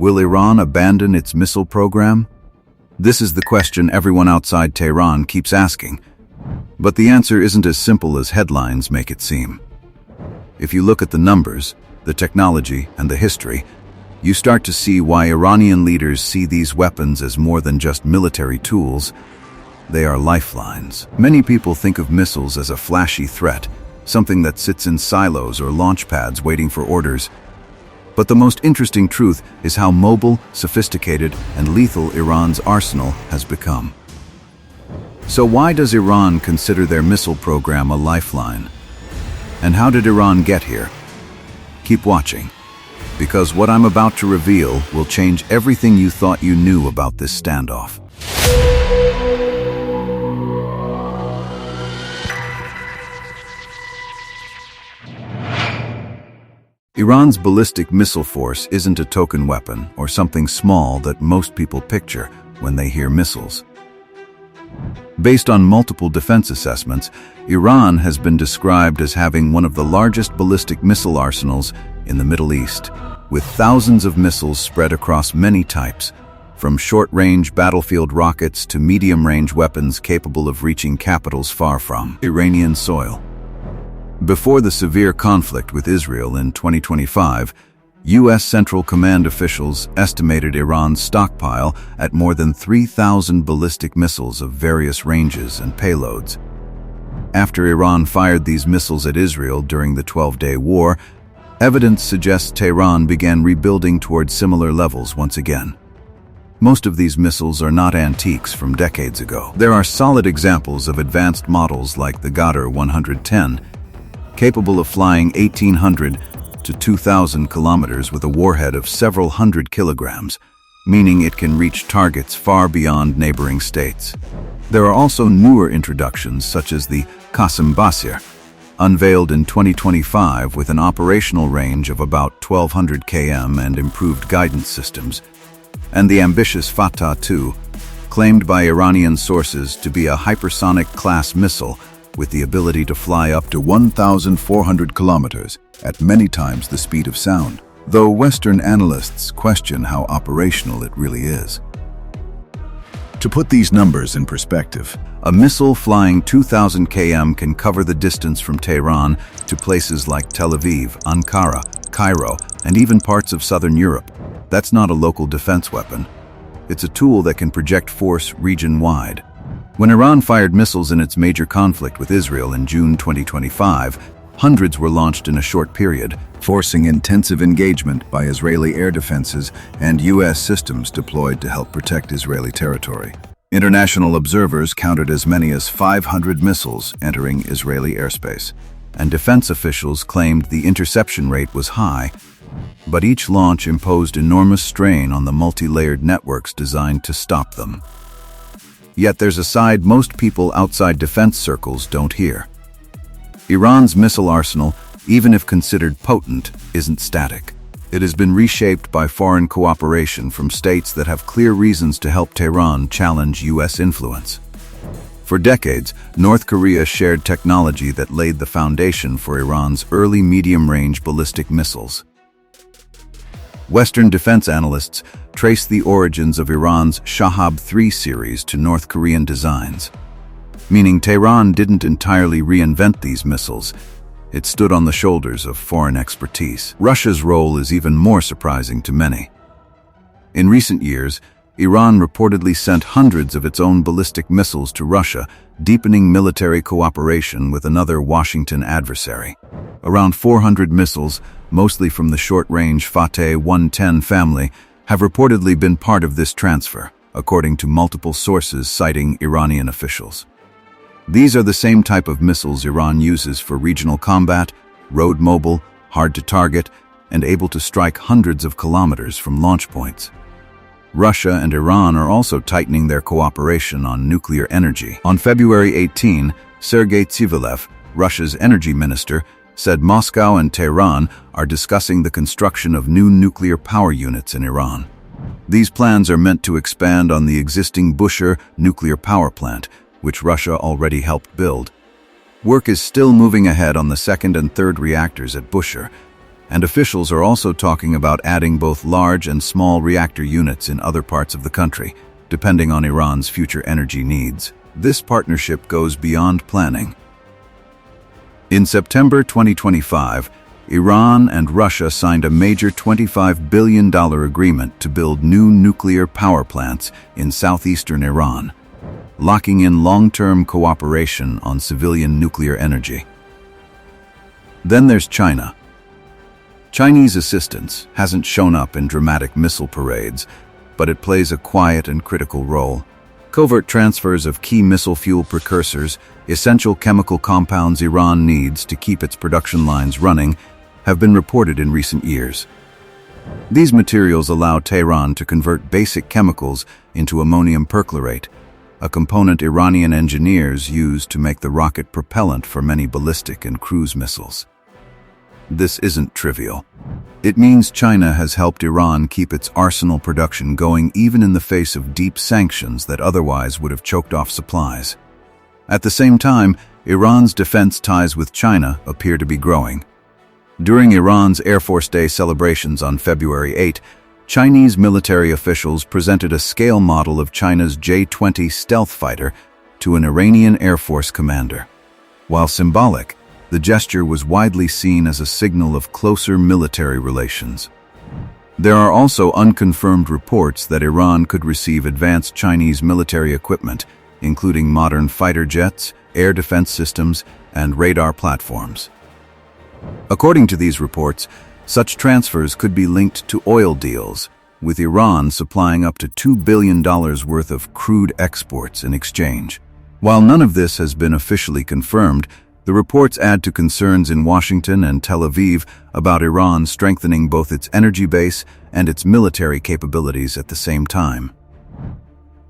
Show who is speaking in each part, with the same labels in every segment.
Speaker 1: Will Iran abandon its missile program? This is the question everyone outside Tehran keeps asking. But the answer isn't as simple as headlines make it seem. If you look at the numbers, the technology, and the history, you start to see why Iranian leaders see these weapons as more than just military tools. They are lifelines. Many people think of missiles as a flashy threat, something that sits in silos or launch pads waiting for orders. But the most interesting truth is how mobile, sophisticated, and lethal Iran's arsenal has become. So why does Iran consider their missile program a lifeline? And how did Iran get here? Keep watching, because what I'm about to reveal will change everything you thought you knew about this standoff. Iran's ballistic missile force isn't a token weapon or something small that most people picture when they hear missiles. Based on multiple defense assessments, Iran has been described as having one of the largest ballistic missile arsenals in the Middle East, with thousands of missiles spread across many types, from short-range battlefield rockets to medium-range weapons capable of reaching capitals far from Iranian soil. Before the severe conflict with Israel in 2025, U.S. Central Command officials estimated Iran's stockpile at more than 3,000 ballistic missiles of various ranges and payloads. After Iran fired these missiles at Israel during the 12-day war, evidence suggests Tehran began rebuilding towards similar levels once again. Most of these missiles are not antiques from decades ago. There are solid examples of advanced models like the Ghadr 110, capable of flying 1,800 to 2,000 kilometers with a warhead of several hundred kilograms, meaning it can reach targets far beyond neighboring states. There are also newer introductions such as the Qasim Basir, unveiled in 2025 with an operational range of about 1,200 km and improved guidance systems, and the ambitious Fatah II, claimed by Iranian sources to be a hypersonic-class missile with the ability to fly up to 1,400 kilometers at many times the speed of sound, though Western analysts question how operational it really is. To put these numbers in perspective, a missile flying 2,000 km can cover the distance from Tehran to places like Tel Aviv, Ankara, Cairo, and even parts of southern Europe. That's not a local defense weapon. It's a tool that can project force region-wide. When Iran fired missiles in its major conflict with Israel in June 2025, hundreds were launched in a short period, forcing intensive engagement by Israeli air defenses and U.S. systems deployed to help protect Israeli territory. International observers counted as many as 500 missiles entering Israeli airspace, and defense officials claimed the interception rate was high, but each launch imposed enormous strain on the multi-layered networks designed to stop them. Yet there's a side most people outside defense circles don't hear. Iran's missile arsenal, even if considered potent, isn't static. It has been reshaped by foreign cooperation from states that have clear reasons to help Tehran challenge U.S. influence. For decades, North Korea shared technology that laid the foundation for Iran's early medium-range ballistic missiles. Western defense analysts trace the origins of Iran's Shahab-3 series to North Korean designs, meaning Tehran didn't entirely reinvent these missiles. It stood on the shoulders of foreign expertise. Russia's role is even more surprising to many. In recent years, Iran reportedly sent hundreds of its own ballistic missiles to Russia, deepening military cooperation with another Washington adversary. Around 400 missiles, mostly from the short-range Fateh 110 family, have reportedly been part of this transfer, according to multiple sources citing Iranian officials. These are the same type of missiles Iran uses for regional combat, road mobile, hard to target, and able to strike hundreds of kilometers from launch points. Russia and Iran are also tightening their cooperation on nuclear energy. On February 18, Sergei Tsivilev, Russia's energy minister, said Moscow and Tehran are discussing the construction of new nuclear power units in Iran. These plans are meant to expand on the existing Bushehr nuclear power plant, which Russia already helped build. Work is still moving ahead on the second and third reactors at Bushehr, and officials are also talking about adding both large and small reactor units in other parts of the country, depending on Iran's future energy needs. This partnership goes beyond planning. In September 2025, Iran and Russia signed a major $25 billion agreement to build new nuclear power plants in southeastern Iran, locking in long-term cooperation on civilian nuclear energy. Then there's China. Chinese assistance hasn't shown up in dramatic missile parades, but it plays a quiet and critical role. Covert transfers of key missile fuel precursors, essential chemical compounds Iran needs to keep its production lines running, have been reported in recent years. These materials allow Tehran to convert basic chemicals into ammonium perchlorate, a component Iranian engineers use to make the rocket propellant for many ballistic and cruise missiles. This isn't trivial. It means China has helped Iran keep its arsenal production going even in the face of deep sanctions that otherwise would have choked off supplies. At the same time, Iran's defense ties with China appear to be growing. During Iran's Air Force Day celebrations on February 8, Chinese military officials presented a scale model of China's J-20 stealth fighter to an Iranian Air Force commander. While symbolic, the gesture was widely seen as a signal of closer military relations. There are also unconfirmed reports that Iran could receive advanced Chinese military equipment, including modern fighter jets, air defense systems, and radar platforms. According to these reports, such transfers could be linked to oil deals, with Iran supplying up to $2 billion worth of crude exports in exchange. While none of this has been officially confirmed, the reports add to concerns in Washington and Tel Aviv about Iran strengthening both its energy base and its military capabilities at the same time.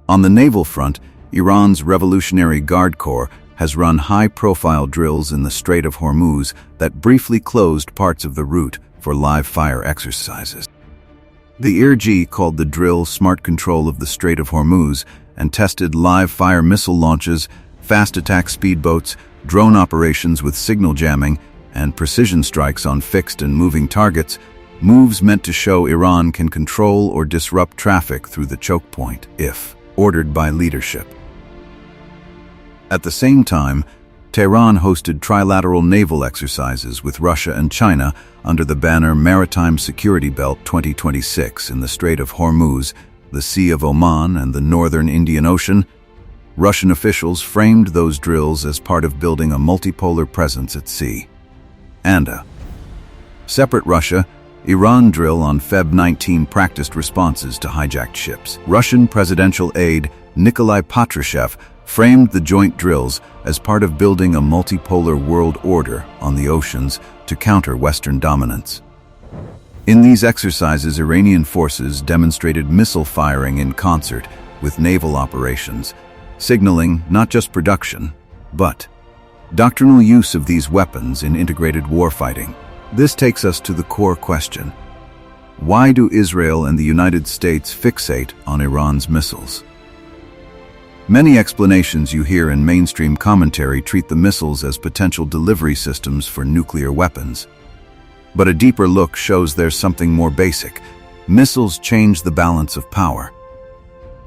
Speaker 1: On the naval front, Iran's Revolutionary Guard Corps has run high-profile drills in the Strait of Hormuz that briefly closed parts of the route for live-fire exercises. The IRG called the drill smart control of the Strait of Hormuz and tested live-fire missile launches, fast-attack speedboats, drone operations with signal jamming, and precision strikes on fixed and moving targets, moves meant to show Iran can control or disrupt traffic through the choke point if ordered by leadership. At the same time, Tehran hosted trilateral naval exercises with Russia and China under the banner Maritime Security Belt 2026 in the Strait of Hormuz, the Sea of Oman, and the northern Indian Ocean. Russian officials framed those drills as part of building a multipolar presence at sea. And a separate Russia, Iran drill on Feb 19 practiced responses to hijacked ships. Russian presidential aide Nikolai Patrushev framed the joint drills as part of building a multipolar world order on the oceans to counter Western dominance. In these exercises, Iranian forces demonstrated missile firing in concert with naval operations, signaling not just production, but doctrinal use of these weapons in integrated warfighting. This takes us to the core question: why do Israel and the United States fixate on Iran's missiles? Many explanations you hear in mainstream commentary treat the missiles as potential delivery systems for nuclear weapons. But a deeper look shows there's something more basic. Missiles change the balance of power.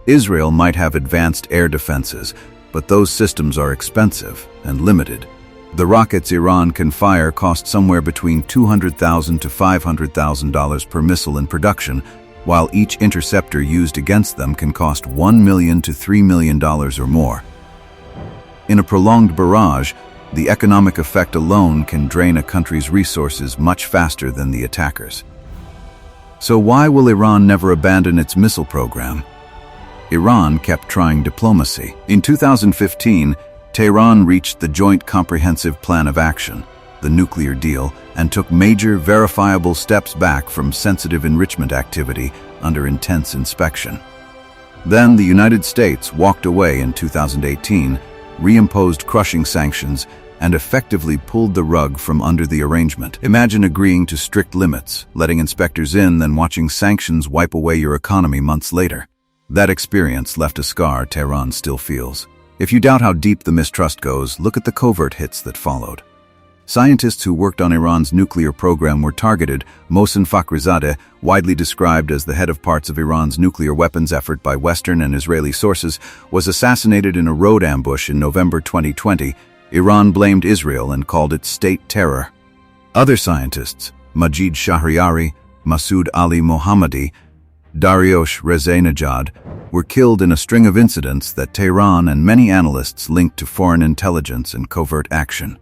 Speaker 1: Israel might have advanced air defenses, but those systems are expensive and limited. The rockets Iran can fire cost somewhere between $200,000 to $500,000 per missile in production, while each interceptor used against them can cost $1 million to $3 million or more. In a prolonged barrage, the economic effect alone can drain a country's resources much faster than the attackers. So why will Iran never abandon its missile program? Iran kept trying diplomacy. In 2015, Tehran reached the Joint Comprehensive Plan of Action, the nuclear deal, and took major, verifiable steps back from sensitive enrichment activity under intense inspection. Then the United States walked away in 2018, reimposed crushing sanctions, and effectively pulled the rug from under the arrangement. Imagine agreeing to strict limits, letting inspectors in, then watching sanctions wipe away your economy months later. That experience left a scar Tehran still feels. If you doubt how deep the mistrust goes, look at the covert hits that followed. Scientists who worked on Iran's nuclear program were targeted. Mohsen Fakhrizadeh, widely described as the head of parts of Iran's nuclear weapons effort by Western and Israeli sources, was assassinated in a road ambush in November 2020. Iran blamed Israel and called it state terror. Other scientists, Majid Shahriari, Masoud Ali Mohammadi, Dariosh Rezeinejad, were killed in a string of incidents that Tehran and many analysts linked to foreign intelligence and covert action.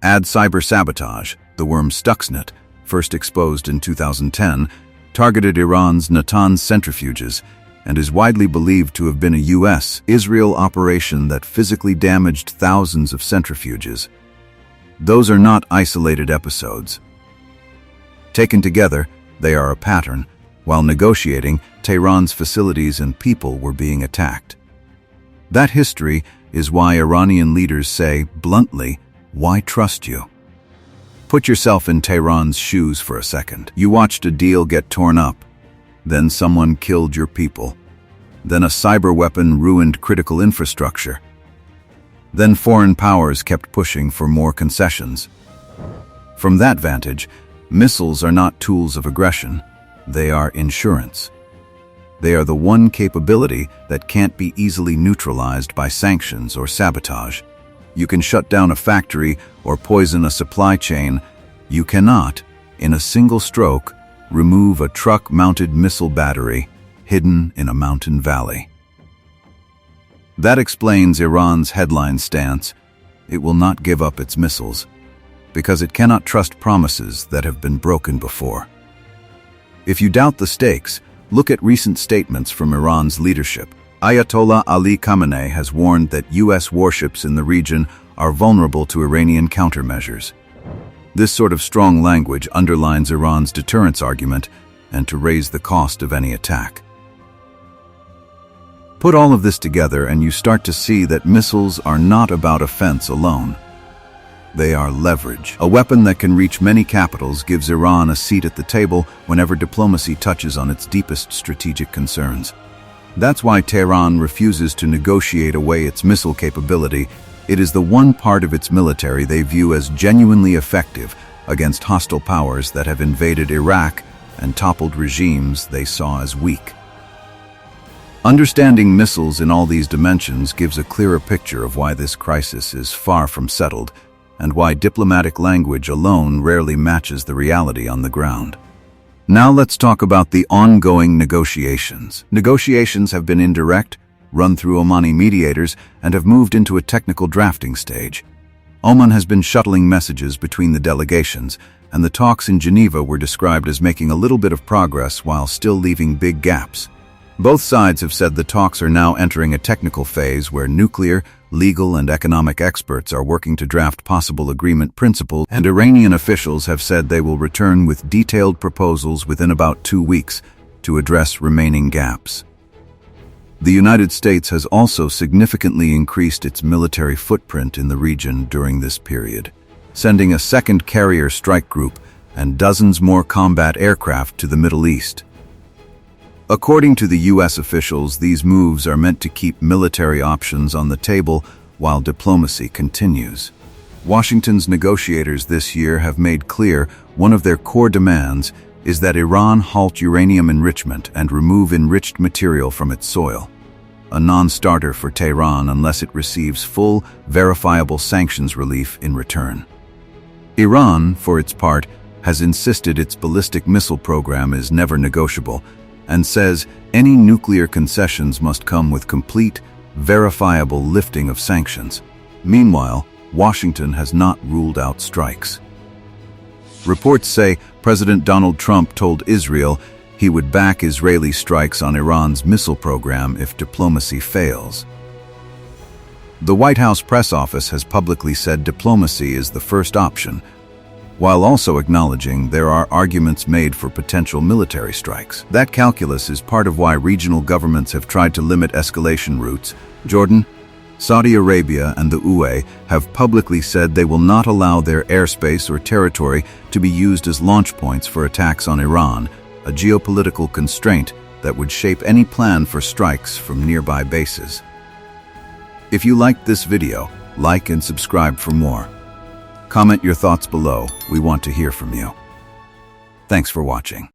Speaker 1: Add cyber sabotage. The worm Stuxnet, first exposed in 2010, targeted Iran's Natanz centrifuges and is widely believed to have been a U.S.-Israel operation that physically damaged thousands of centrifuges. Those are not isolated episodes. Taken together, they are a pattern. While negotiating, Tehran's facilities and people were being attacked. That history is why Iranian leaders say, bluntly, why trust you? Put yourself in Tehran's shoes for a second. You watched a deal get torn up. Then someone killed your people. Then a cyber weapon ruined critical infrastructure. Then foreign powers kept pushing for more concessions. From that vantage, missiles are not tools of aggression. They are insurance. They are the one capability that can't be easily neutralized by sanctions or sabotage. You can shut down a factory or poison a supply chain. You cannot, in a single stroke, remove a truck-mounted missile battery hidden in a mountain valley. That explains Iran's headline stance. It will not give up its missiles, because it cannot trust promises that have been broken before. If you doubt the stakes, look at recent statements from Iran's leadership. Ayatollah Ali Khamenei has warned that U.S. warships in the region are vulnerable to Iranian countermeasures. This sort of strong language underlines Iran's deterrence argument and to raise the cost of any attack. Put all of this together and you start to see that missiles are not about offense alone. They are leverage. A weapon that can reach many capitals gives Iran a seat at the table whenever diplomacy touches on its deepest strategic concerns. That's why Tehran refuses to negotiate away its missile capability. It is the one part of its military they view as genuinely effective against hostile powers that have invaded Iraq and toppled regimes they saw as weak. Understanding missiles in all these dimensions gives a clearer picture of why this crisis is far from settled and why diplomatic language alone rarely matches the reality on the ground. Now let's talk about the ongoing negotiations. Negotiations have been indirect, run through Omani mediators, and have moved into a technical drafting stage. Oman has been shuttling messages between the delegations, and the talks in Geneva were described as making a little bit of progress while still leaving big gaps. Both sides have said the talks are now entering a technical phase where nuclear, legal, and economic experts are working to draft possible agreement principles, and Iranian officials have said they will return with detailed proposals within about 2 weeks to address remaining gaps. The United States has also significantly increased its military footprint in the region during this period, sending a second carrier strike group and dozens more combat aircraft to the Middle East. According to the U.S. officials, these moves are meant to keep military options on the table while diplomacy continues. Washington's negotiators this year have made clear one of their core demands is that Iran halt uranium enrichment and remove enriched material from its soil, a non-starter for Tehran unless it receives full, verifiable sanctions relief in return. Iran, for its part, has insisted its ballistic missile program is never negotiable, and says any nuclear concessions must come with complete, verifiable lifting of sanctions. Meanwhile, Washington has not ruled out strikes. Reports say President Donald Trump told Israel he would back Israeli strikes on Iran's missile program if diplomacy fails. The White House press office has publicly said diplomacy is the first option, while also acknowledging there are arguments made for potential military strikes. That calculus is part of why regional governments have tried to limit escalation routes. Jordan, Saudi Arabia, and the UAE have publicly said they will not allow their airspace or territory to be used as launch points for attacks on Iran, a geopolitical constraint that would shape any plan for strikes from nearby bases. If you liked this video, like and subscribe for more. Comment your thoughts below. We want to hear from you. Thanks for watching.